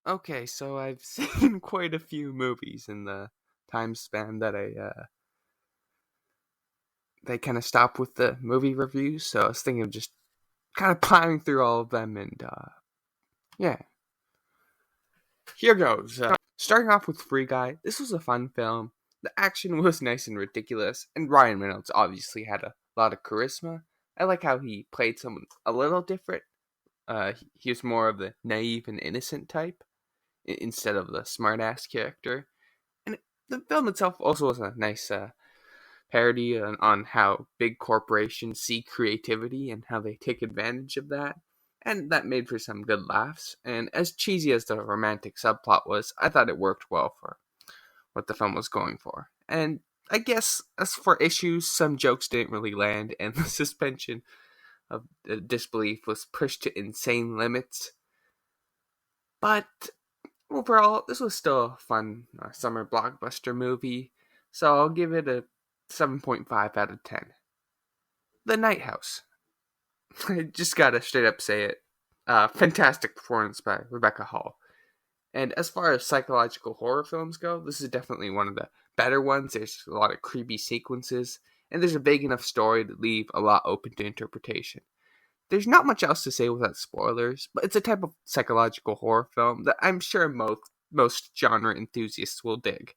Okay, so I've seen quite a few movies in the time span that they kind of stopped with the movie reviews. So I was thinking of just kind of plowing through all of them, and yeah, here goes. Starting off with Free Guy. This was a fun film. The action was nice and ridiculous, and Ryan Reynolds obviously had a lot of charisma. I like how he played someone a little different. He was more of the naive and innocent type instead of the smartass character. And the film itself also was a nice parody on how big corporations see creativity and how they take advantage of that. And that made for some good laughs. And as cheesy as the romantic subplot was, I thought it worked well for what the film was going for. And I guess as for issues, some jokes didn't really land, and the suspension of disbelief was pushed to insane limits. But overall, this was still a fun summer blockbuster movie, so I'll give it a 7.5 out of 10. The Night House. I just gotta straight up say it. Fantastic performance by Rebecca Hall. And as far as psychological horror films go, this is definitely one of the better ones. There's a lot of creepy sequences, and there's a vague enough story to leave a lot open to interpretation. There's not much else to say without spoilers, but it's a type of psychological horror film that I'm sure most genre enthusiasts will dig.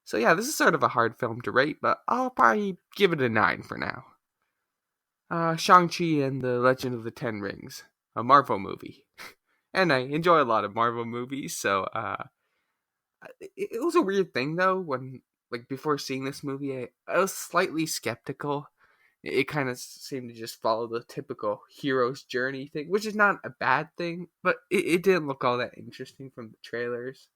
So yeah, this is sort of a hard film to rate, but I'll probably give it a 9 for now. Shang-Chi and the Legend of the Ten Rings, a Marvel movie. And I enjoy a lot of Marvel movies, so it was a weird thing though when, like, before seeing this movie, I was slightly skeptical. It kind of seemed to just follow the typical hero's journey thing, which is not a bad thing, but it didn't look all that interesting from the trailers.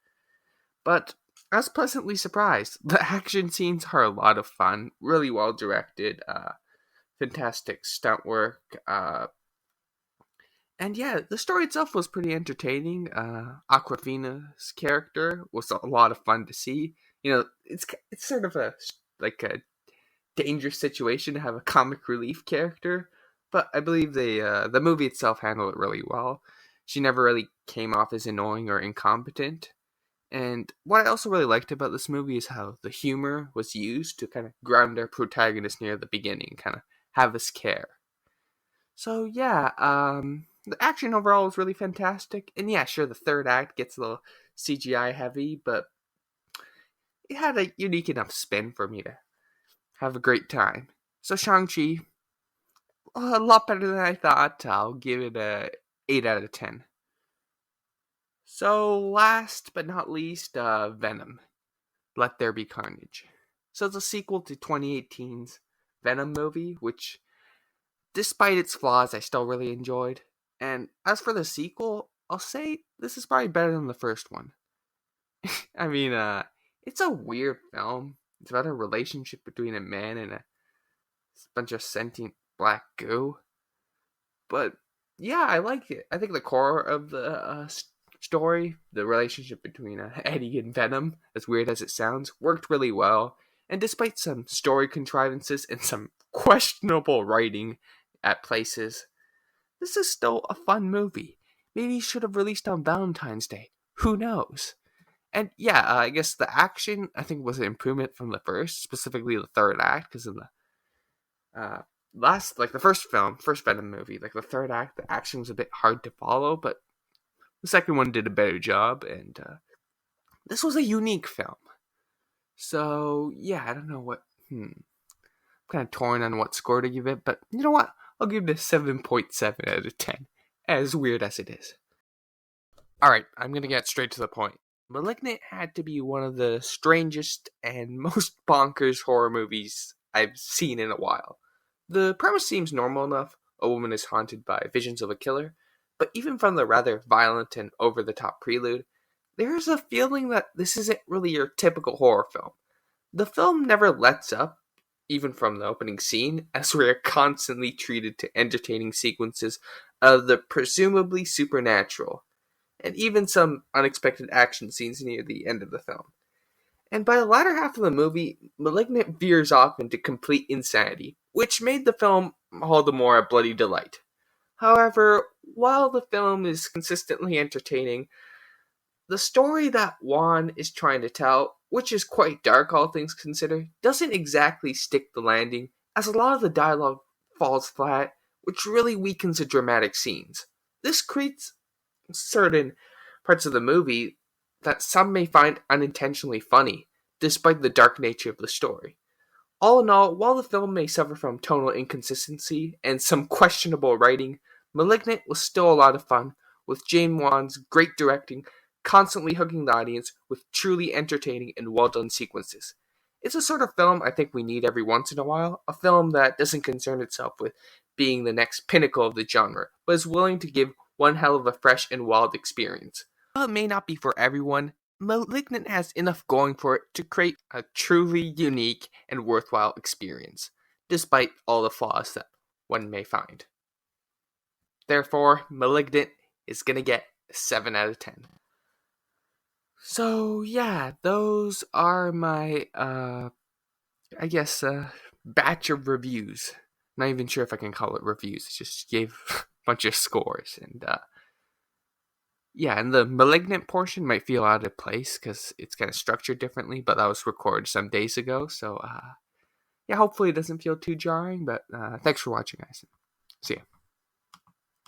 But I was pleasantly surprised. The action scenes are a lot of fun, really well directed, fantastic stunt work, and yeah, the story itself was pretty entertaining. Aquafina's character was a lot of fun to see. You know, it's sort of a dangerous situation to have a comic relief character, but I believe the movie itself handled it really well. She never really came off as annoying or incompetent. And what I also really liked about this movie is how the humor was used to kind of ground our protagonist near the beginning, kind of have us care. So yeah, the action overall was really fantastic, and yeah, sure, the third act gets a little CGI heavy, but it had a unique enough spin for me to have a great time. So Shang-Chi, a lot better than I thought. I'll give it a 8 out of 10. So last but not least, Venom. Let There Be Carnage. So it's a sequel to 2018's Venom movie, which, despite its flaws, I still really enjoyed. And as for the sequel, I'll say this is probably better than the first one. I mean, it's a weird film. It's about a relationship between a man and a bunch of sentient black goo. But yeah, I like it. I think the core of the story, the relationship between Eddie and Venom, as weird as it sounds, worked really well. And despite some story contrivances and some questionable writing at places, this is still a fun movie. Maybe it should have released on Valentine's Day. Who knows? And yeah, I guess the action, I think, was an improvement from the first, specifically the third act, because in the the first Venom movie, like the third act, the action was a bit hard to follow, but the second one did a better job, and this was a unique film. So yeah, I don't know I'm kind of torn on what score to give it, but you know what? I'll give it a 7.7 out of 10, as weird as it is. Alright, I'm gonna get straight to the point. Malignant had to be one of the strangest and most bonkers horror movies I've seen in a while. The premise seems normal enough. A woman is haunted by visions of a killer, but even from the rather violent and over-the-top prelude, there's a feeling that this isn't really your typical horror film. The film never lets up, even from the opening scene, as we are constantly treated to entertaining sequences of the presumably supernatural, and even some unexpected action scenes near the end of the film. And by the latter half of the movie, Malignant veers off into complete insanity, which made the film all the more a bloody delight. However, while the film is consistently entertaining, The story that Wan is trying to tell, which is quite dark all things considered, doesn't exactly stick the landing, as a lot of the dialogue falls flat, which really weakens the dramatic scenes. This creates certain parts of the movie that some may find unintentionally funny, despite the dark nature of the story. All in all, while the film may suffer from tonal inconsistency and some questionable writing, Malignant was still a lot of fun, with Jane Wan's great directing constantly hooking the audience with truly entertaining and well done sequences. It's a sort of film I think we need every once in a while, a film that doesn't concern itself with being the next pinnacle of the genre, but is willing to give one hell of a fresh and wild experience. While it may not be for everyone, Malignant has enough going for it to create a truly unique and worthwhile experience, despite all the flaws that one may find. Therefore, Malignant is gonna get a 7 out of 10. So, yeah, those are my, batch of reviews. Not even sure if I can call it reviews, I just gave a bunch of scores, and, yeah, and the Malignant portion might feel out of place because it's kind of structured differently, but that was recorded some days ago, so yeah, hopefully it doesn't feel too jarring, but thanks for watching, guys. See ya.